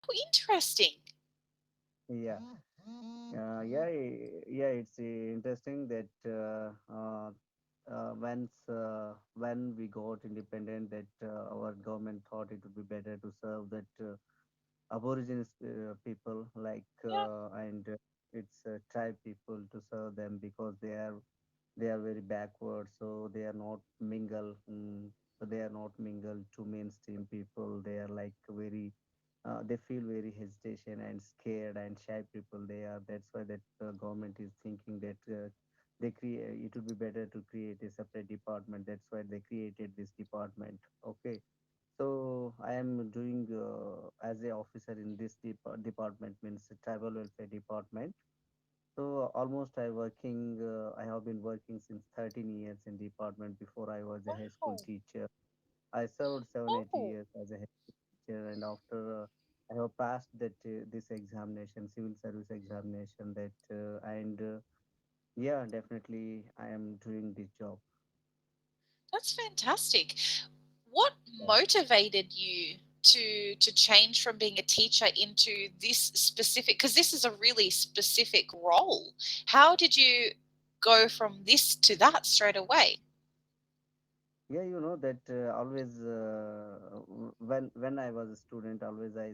Oh, interesting. Yeah. Yeah, it's interesting that when we got independent, that our government thought it would be better to serve that Aborigines people, like Yeah, and it's tribe people, to serve them because they are very backward, so they are not mingle. So they are not mingle to mainstream people. They are like very they feel very hesitation and scared and shy people they are. That's why that government is thinking that they create it would be better to create a separate department. That's why they created this department. Okay, so I am doing as a officer in this department, means tribal welfare department. So almost I have been working since 13 years in department. Before I was a high school wow. teacher. I served 7 8 Oh, years as a head teacher, and after I have passed that this examination, civil service examination. That and yeah, definitely I am doing this job. that's fantastic. What Yeah, motivated you to change from being a teacher into this specific, because this is a really specific role. How did you go from this to that straight away? yeah, you know that always when I was a student, always I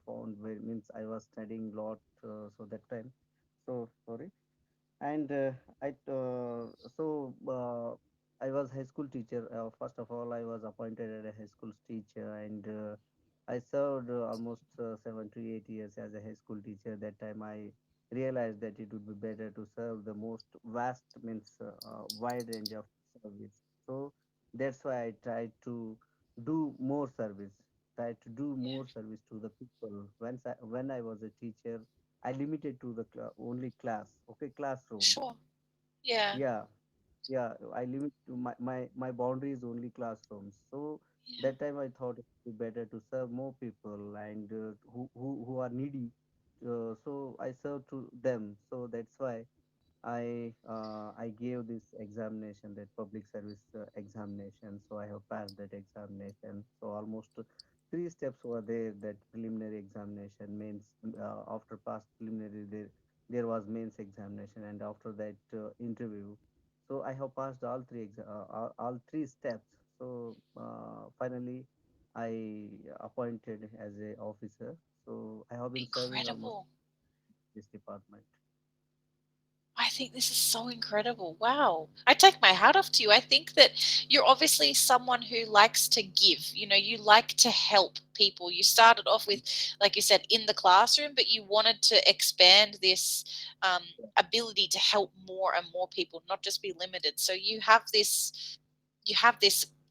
found very, means I was studying lot, so that time. So sorry. And I was high school teacher. First of all, I was appointed as a high school teacher, and I served almost 7 to 8 years as a high school teacher. That time I realized that it would be better to serve the most vast, means wide range of service. So that's why I tried to do more service, try to do Yeah, more service to the people. When I was a teacher, I limited to the only class, okay, classroom. sure. Yeah, Yeah, yeah. I limit to my boundary is only classrooms. So yeah, that time I thought it would be better to serve more people and who are needy. So I serve to them. So that's why I gave this examination, that public service examination. So I have passed that examination. So almost three steps were there. That preliminary examination, means after past preliminary, there was mains examination, and after that interview. So I have passed all three steps. So finally, I appointed as a officer. So I have been serving almost incredible. this department. I think this is so incredible. Wow. I take my hat off to you. I think that you're obviously someone who likes to give. You know, you like to help people. You started off with, like you said, in the classroom, but you wanted to expand this ability to help more and more people, not just be limited. So you have this,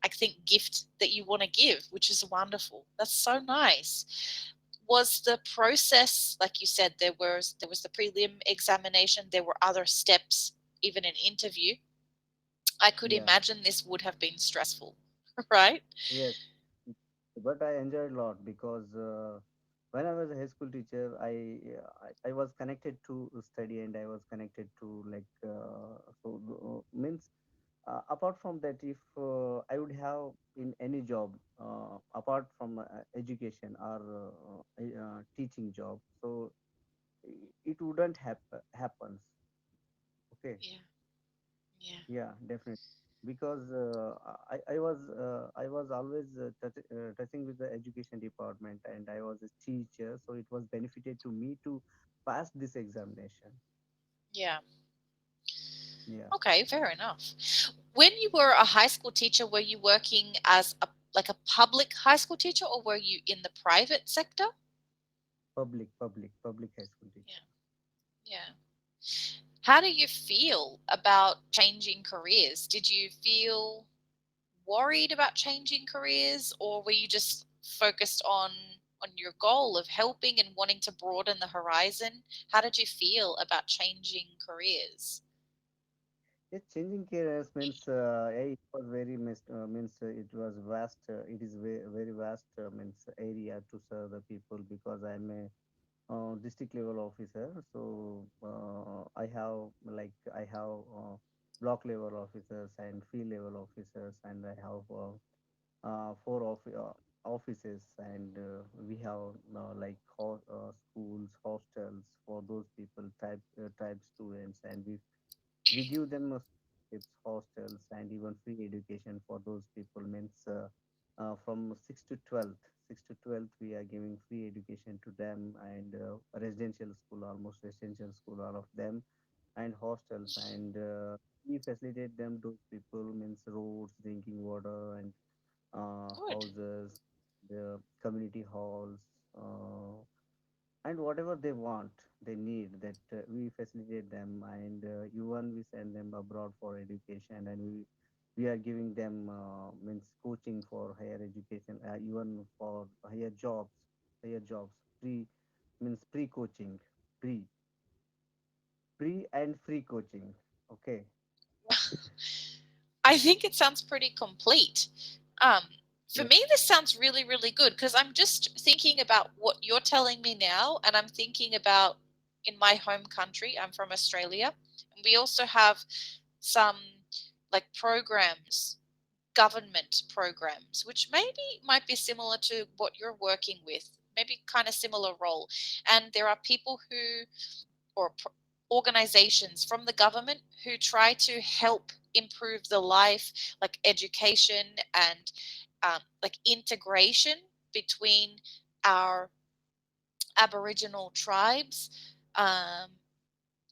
I think, gift that you want to give, which is wonderful. That's so nice. Was the process, like you said, there was the prelim examination, there were other steps, even an interview. I could Yeah. imagine this would have been stressful. Right? Yes, but I enjoyed a lot because when I was a high school teacher, I was connected to study, and I was connected to like means apart from that, if I would have in any job apart from education or teaching job, so it wouldn't happens. Okay. Yeah, yeah. Yeah, definitely. Because I was always touching with the education department, and I was a teacher, so it was benefited to me to pass this examination. Yeah. Yeah, Okay, fair enough. When you were a high school teacher, were you working as a, like a public high school teacher, or were you in the private sector? public high school Yeah. teacher. Yeah. How do you feel about changing careers? Did you feel worried about changing careers, or were you just focused on your goal of helping and wanting to broaden the horizon? How did you feel about changing careers? Yes, changing careers means it was very means it was vast. It is very vast, means area to serve the people, because I'm a district level officer. So I have block level officers and field level officers, and I have offices, and we have like schools, hostels for those people, type students, and we give them scholarships, hostels, and even free education for those people. Means from 6 to 12th, 6 to 12th, we are giving free education to them, and residential school, almost residential school, all of them, and hostels, and we facilitate them. Those people means roads, drinking water, and Good. houses, the community halls, and whatever they want, they need that we facilitate them, and even we send them abroad for education, and we are giving them means coaching for higher education, even for higher jobs, pre means pre coaching, pre pre and free coaching. Okay. I think it sounds pretty complete. Um, for Yeah. me, this sounds really, really good because I'm just thinking about what you're telling me now, and I'm thinking about in my home country. I'm from Australia, and we also have some like programs, government programs, which maybe might be similar to what you're working with, maybe kind of similar role. And there are people who or organizations from the government who try to help improve the life, like education and like integration between our Aboriginal tribes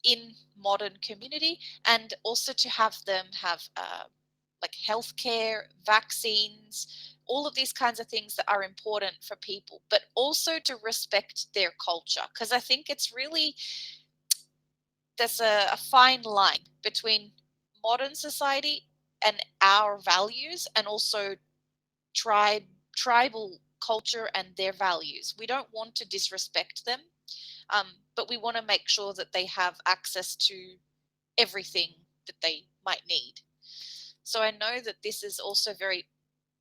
in modern community, and also to have them have like healthcare, vaccines, all of these kinds of things that are important for people, but also to respect their culture. Because I think it's really there's a fine line between modern society and our values, and also tribe tribal culture and their values. We don't want to disrespect them, but we want to make sure that they have access to everything that they might need. So I know that this is also very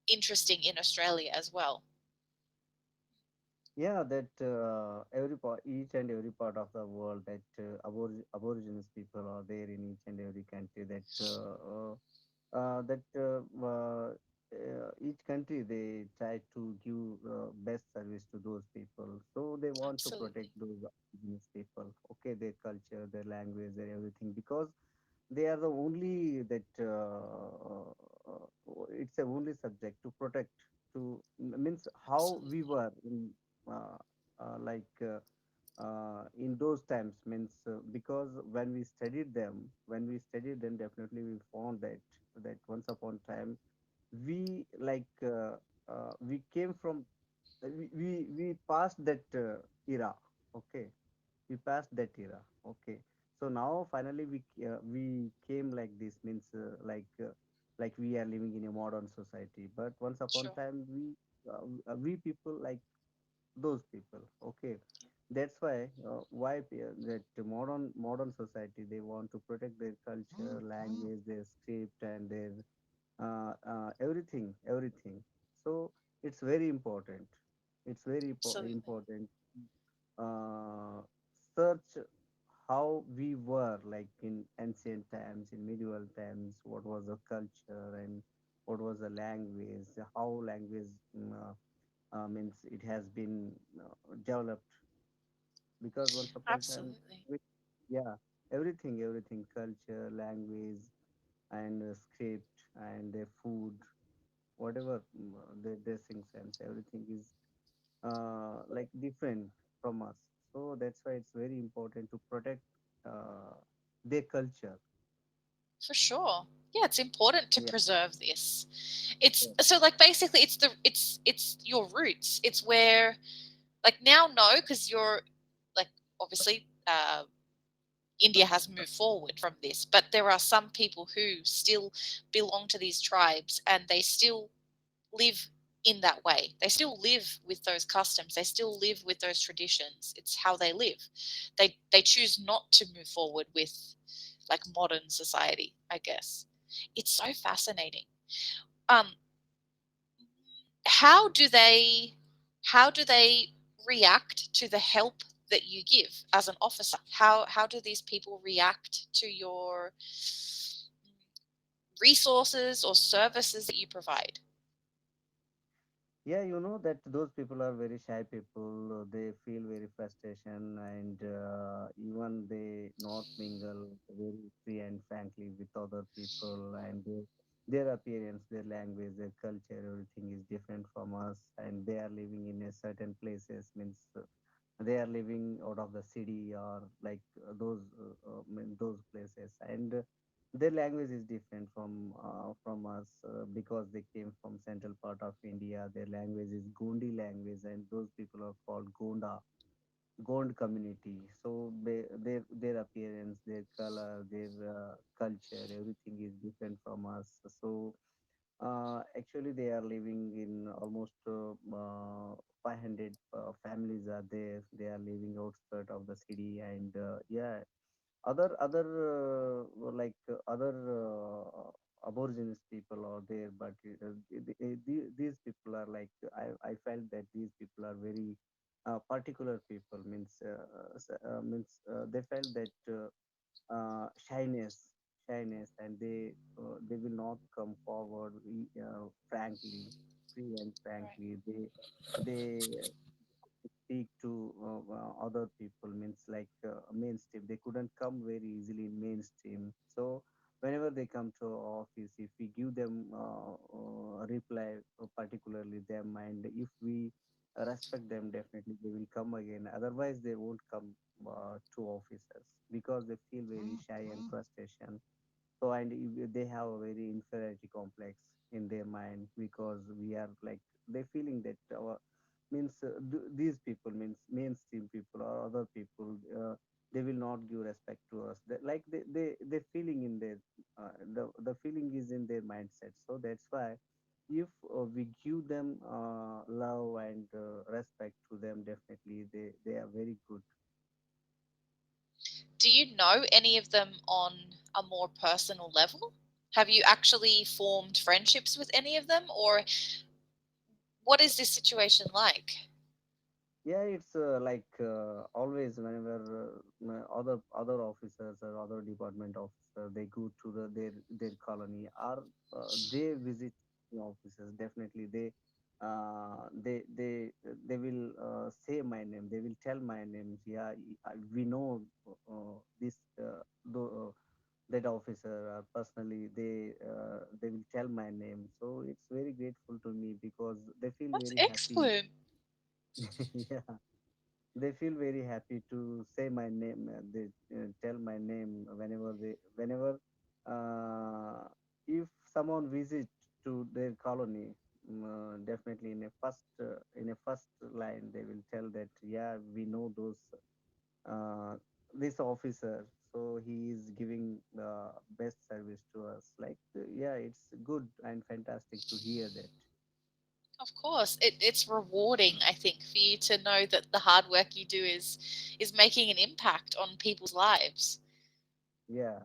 interesting in Australia as well. Yeah, that each and every part of the world, that aborigines people are there in each and every country. Each country, they try to give best service to those people. So they want to protect Absolutely. those indigenous people. Okay, their culture, their language, their everything, because they are the only that it's a only subject to protect, to means how we Absolutely. were in uh, in those times, means because when we studied them, definitely we found that once upon time we we came from we passed that era. Okay, we passed that era. Okay, so now finally we came like this, means like we are living in a modern society, but once upon Sure. time we people like those people. Okay, that's why that modern society, they want to protect their culture, language, their script, and their everything. So it's very important, it's very Absolutely. important, uh, search how we were like in ancient times, in medieval times, what was the culture, and what was the language, how language means it has been developed, because once upon time Absolutely. we, yeah, everything, culture, language, and script, and their food, whatever, their dressing sense, everything is like different from us. So that's why it's very important to protect uh, their culture. For sure. Yeah, it's important to Yeah. preserve this. It's Yeah. so like basically it's your roots. It's where like now no, because you're like obviously India has moved forward from this, but there are some people who still belong to these tribes and they still live in that way. They still live with those customs. They still live with those traditions. It's how they live. They choose not to move forward with like modern society, I guess. It's so fascinating. Um, how do they how do they react to the help that you give as an officer? How do these people react to your resources or services that you provide? Yeah, you know that those people are very shy people. They feel very frustration, and even they not mingle very free and frankly with other people, and their appearance, their language, their culture, everything is different from us, and they are living in a certain places, means they are living out of the city or like those places, and their language is different from us, because they came from central part of India. Their language is Gondi language, and those people are called Gond community. So their appearance, their color, their culture, everything is different from us. So actually, they are living in almost 500 families are there. They are living outskirts of the city, and yeah, other other aborigines people are there, but these people are like, I felt that these people are very particular people, means they felt that shyness, and they will not come forward frankly, free and Right. frankly. They speak to other people, means like mainstream. They couldn't come very easily in mainstream. So whenever they come to our office, if we give them reply, particularly them, and if we respect them, definitely they will come again. Otherwise they won't come to offices, because they feel very shy and frustration. So, and they have a very inferiority complex in their mind, because we are like, they feeling that our, means these people, means mainstream people or other people, they will not give respect to us. Like they feeling in their the feeling is in their mindset. So that's why, if we give them love and respect to them, definitely they are very good. Do you know any of them on a more personal level? Have you actually formed friendships with any of them, or what is this situation like? Yeah, it's like always whenever other officers or other department officer, they go to their colony, or they visit the offices, definitely they will say my name. They will tell my name. Yeah, we know this that officer personally. They will tell my name. So it's very grateful to me, because they feel That's very happy. excellent. Yeah, they feel very happy to say my name. They tell my name whenever if someone visit to their colony, definitely in a first line they will tell that, yeah, we know those uh, this officer, so he is giving the best service to us. Like yeah, it's good and fantastic to hear that. Of course, it's rewarding, I think, for you to know that the hard work you do is making an impact on people's lives. Yeah.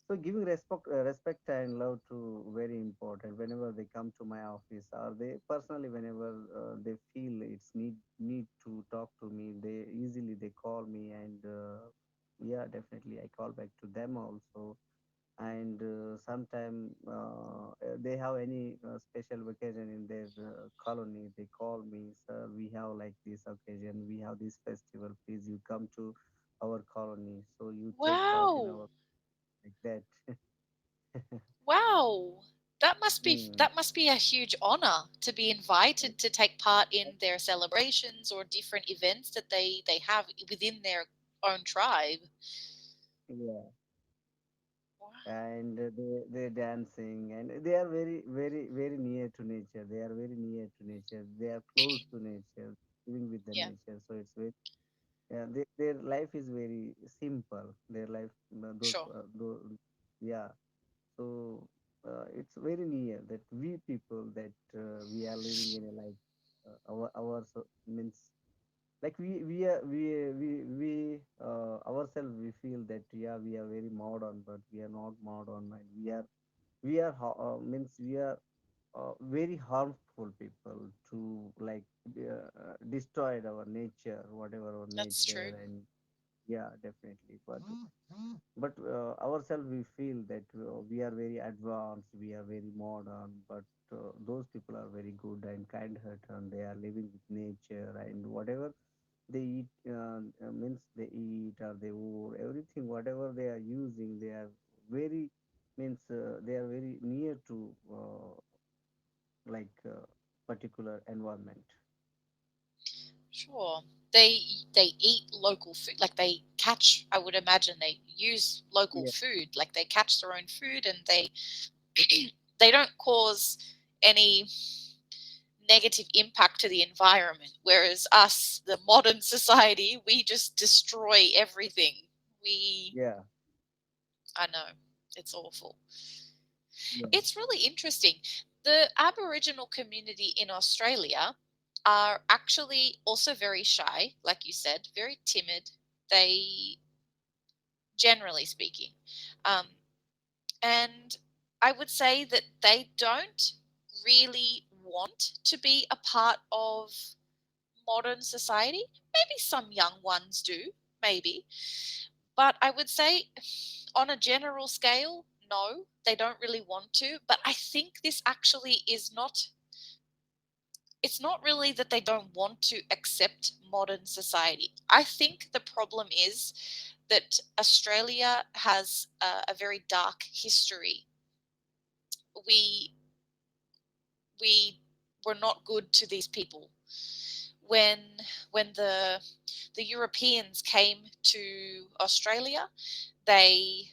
So giving respect and love to very important whenever they come to my office, or they personally whenever they feel it's need to talk to me, they easily they call me, and yeah, definitely I call back to them also. And sometime they have any special vacation in their colony, they call me, sir, we have like this occasion, we have this festival, please you come to our colony, so you take part in Wow. our, like that. Wow. Mm, That must be a huge honor to be invited to take part in their celebrations or different events that they have within their own tribe. yeah, Wow. and they dancing, and they are very near to nature. They are very near to nature. They are close to nature, living with the Yeah, nature. So it's very, yeah, their life is very simple. Their life, sure. those, yeah. So it's very near that we people that we are living in a life. Our means like we ourselves we feel that, yeah, we are very modern, but we are not modern, and means we are very harmful people to like destroyed our nature, whatever our That's nature. true. And Yeah, definitely. But ourselves we feel that we are very advanced, we are very modern, but those people are very good and kind-hearted, and they are living with nature, and whatever they eat means they eat or they or everything whatever they are using, they are very means they are very near to like particular environment. Sure. They eat local food, like they catch, I would imagine they use local Yeah, food, like they catch their own food and they they don't cause any negative impact to the environment. Whereas us, the modern society, we just destroy everything. We yeah, I know. It's awful. yeah, It's really interesting. The Aboriginal community in Australia are actually also very shy, like you said, very timid. They, generally speaking, um, and I would say that they don't really want to be a part of modern society. Maybe some young ones do, maybe. But I would say on a general scale, no, they don't really want to. But I think this actually is not, it's not really that they don't want to accept modern society. I think the problem is that Australia has a very dark history. We we were not good to these people. When the Europeans came to Australia, they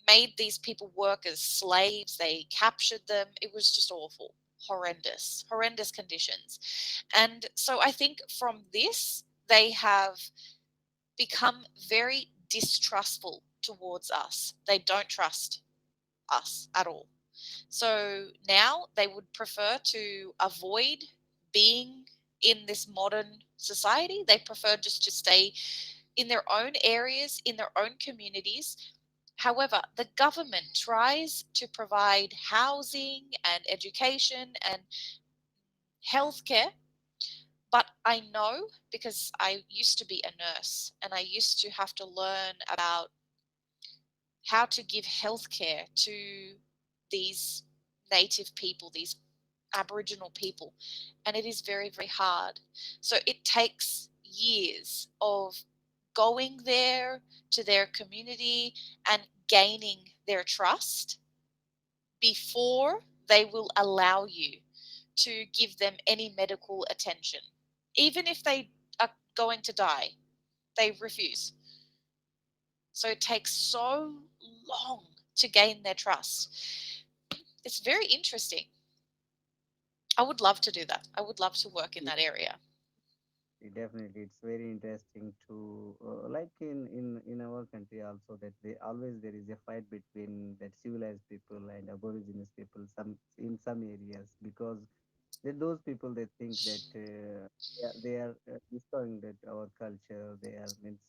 made these people work as slaves. They captured them. It was just awful, horrendous conditions. And so I think from this, they have become very distrustful towards us. They don't trust us at all. So now they would prefer to avoid being in this modern society. They prefer just to stay in their own areas, in their own communities. However, the government tries to provide housing and education and healthcare. But I know because I used to be a nurse and I used to have to learn about how to give healthcare to these native people, these Aboriginal people, and it is very, very hard. So it takes years of going there to their community and gaining their trust before they will allow you to give them any medical attention. Even if they are going to die, they refuse. So it takes so long to gain their trust. It's very interesting. I would love to do that. I would love to work in yeah, that area. definitely. It's very interesting to like in our country also that they always there is a fight between that civilized people and aborigines people some in some areas because those people they think that they are destroying that our culture. They are means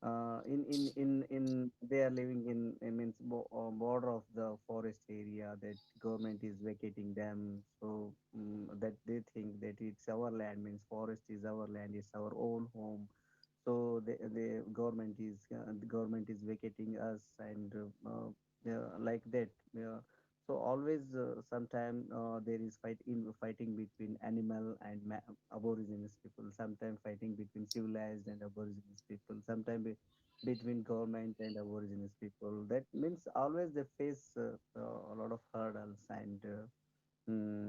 in they are living in means border of the forest area that government is vacating them, so that they think that it's our land, means forest is our land, it's our own home. So the government is vacating us, and yeah, like that. Yeah. So always sometime there is fighting between animal and aborigines people, sometimes fighting between civilized and aborigines people, sometimes between government and aborigines people. That means always they face a lot of hurdles, and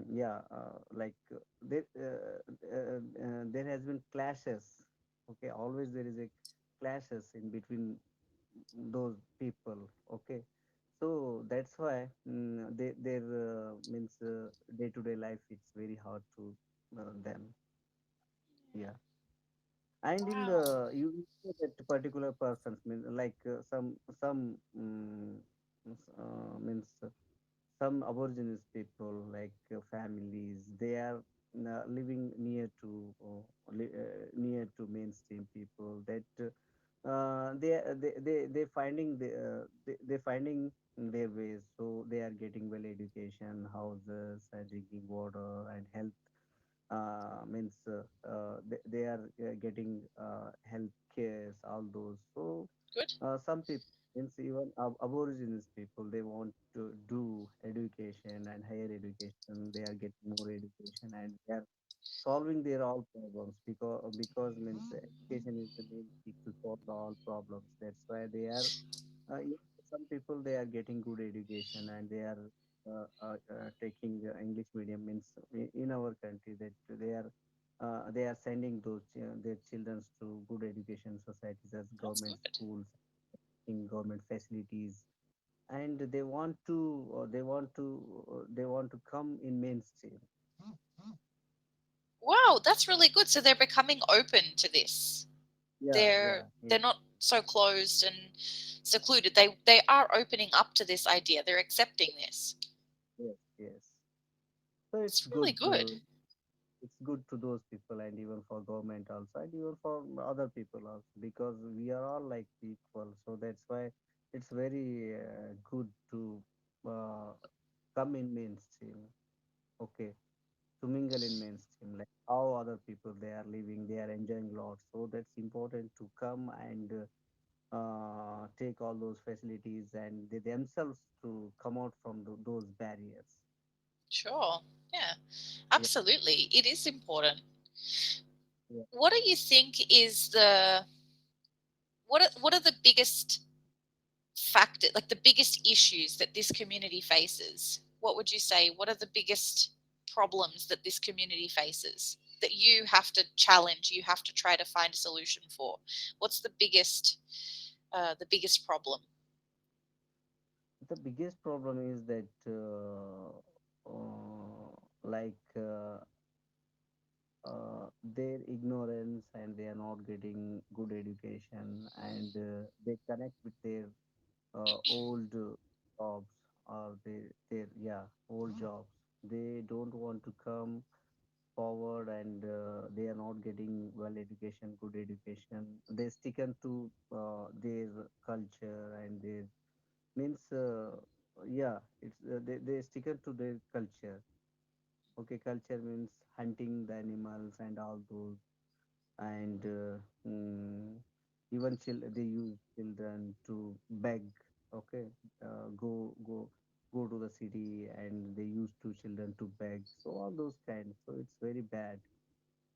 yeah, there has been clashes. Okay, always there is a clashes in between those people. Okay, so that's why their means day to day life it's very hard to them. Yeah, and in Wow. the you say that particular persons mean like means some aborigines people like families they are living near to mainstream people that they finding they finding their ways, so they are getting well education, houses, drinking water, and health means they are getting health cares, all those. So Good. some people, means even aborigines people, they want to do education and higher education. They are getting more education and they are solving their all problems, because means education is the main key to solve all problems. That's why they are yeah, some people, they are getting good education and they are taking English medium, means in our country, that they are sending their children to good education societies as That's government good. schools, in government facilities, and they want to come in mainstream. Wow, that's really good. So they're becoming open to this. Yeah, They're yeah, yeah. they're not so closed and secluded. They are opening up to this idea. They're accepting this. Yes, yes. So It's really good. it's good to those people, and even for government also, and even for other people also, because we are all like equal. So that's why it's very good to uh, come in mainstream. Okay, to mingle in mainstream, like how other people they are living, they are enjoying lots. So that's important to come and take all those facilities, and they themselves to come out from those barriers. Sure. Yeah, Yeah, absolutely. It is important. yeah. What do you think is the what are the biggest factor, like the biggest issues that this community faces? What would you say? What are the biggest problems that this community faces that you have to challenge? You have to try to find a solution for. What's the biggest problem? The biggest problem is that like their ignorance, and they are not getting good education, and they connect with their old jobs, or their yeah, old jobs. They don't want to come forward, and they are not getting well education, good education. They stick to their culture, and their means yeah, it's they stick to their culture. Okay, culture means hunting the animals and all those, and even they use children to beg. Okay, go to the city, and they use two children to beg. So all those kinds. So it's very bad.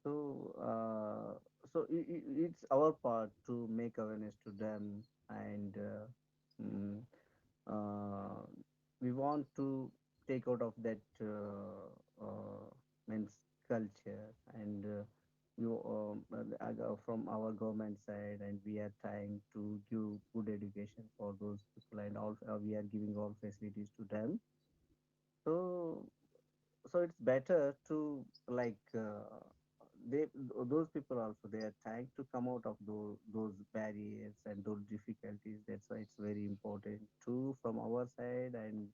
So it's our part to make awareness to them, and mm, uh, we want to take out of that means culture, and from our government side, and we are trying to give good education for those people, and also we are giving all facilities to them. So it's better to like they those people also, they are trying to come out of those barriers and those difficulties. That's why it's very important too, from our side and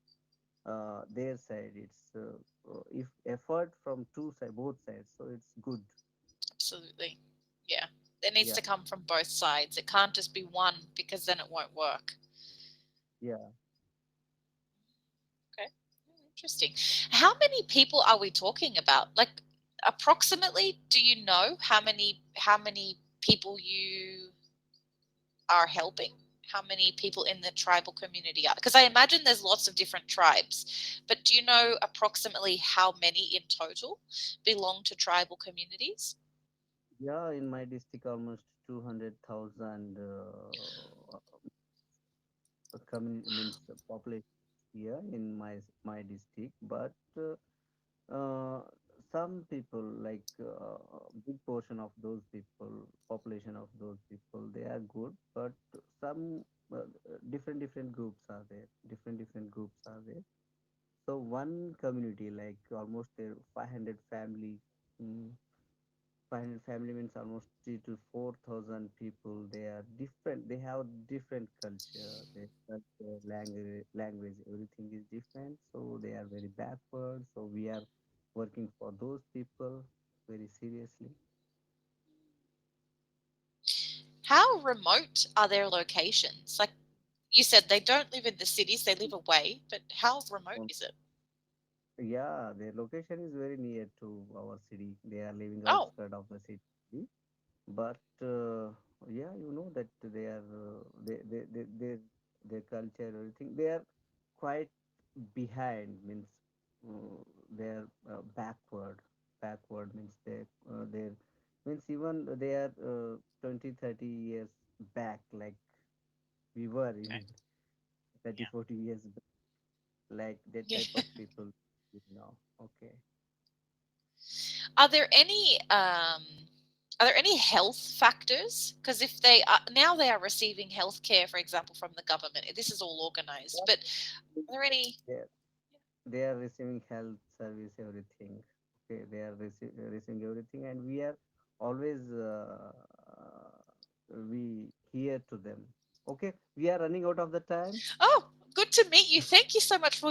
their side. It's if effort from both sides, so it's good. Absolutely. Yeah. It needs Yeah, to come from both sides. It can't just be one because then it won't work. yeah. Okay. Interesting. How many people are we talking about? Like approximately, do you know how many people you are helping? How many people in the tribal community are? Because I imagine there's lots of different tribes, but do you know approximately how many in total belong to tribal communities? Yeah, in my district, almost 200,000 community, means population here in my district. But uh, some people, like big portion of those people, population of those people, they are good, but some different groups are there, different groups are there. So one community, like almost there 500 family, mm, 500 family means almost 3 to 4,000 people. They are different. They have different culture. Their culture, language, everything is different. So they are very backward. So we are working for those people very seriously. How remote are their locations? Like you said, they don't live in the cities, they live away, but how remote Um, is it? Yeah, their location is very near to our city. They are living Oh, outskirt of the city, but yeah, you know that they are their culture, everything. They are quite behind. Means they are backward. Backward means they means even they are 20, 30 years back, like we were okay. even 30, Yeah. 40 years back, like that type Yeah. of people now. Okay. Are there any health factors? Because if they are now they are receiving healthcare, for example, from the government. This is all organized, but are there any? Yeah. They are receiving health service, everything. Okay, they are receiving everything, and we are always we hear to them. Okay, we are running out of the time. Oh, good to meet you. Thank you so much for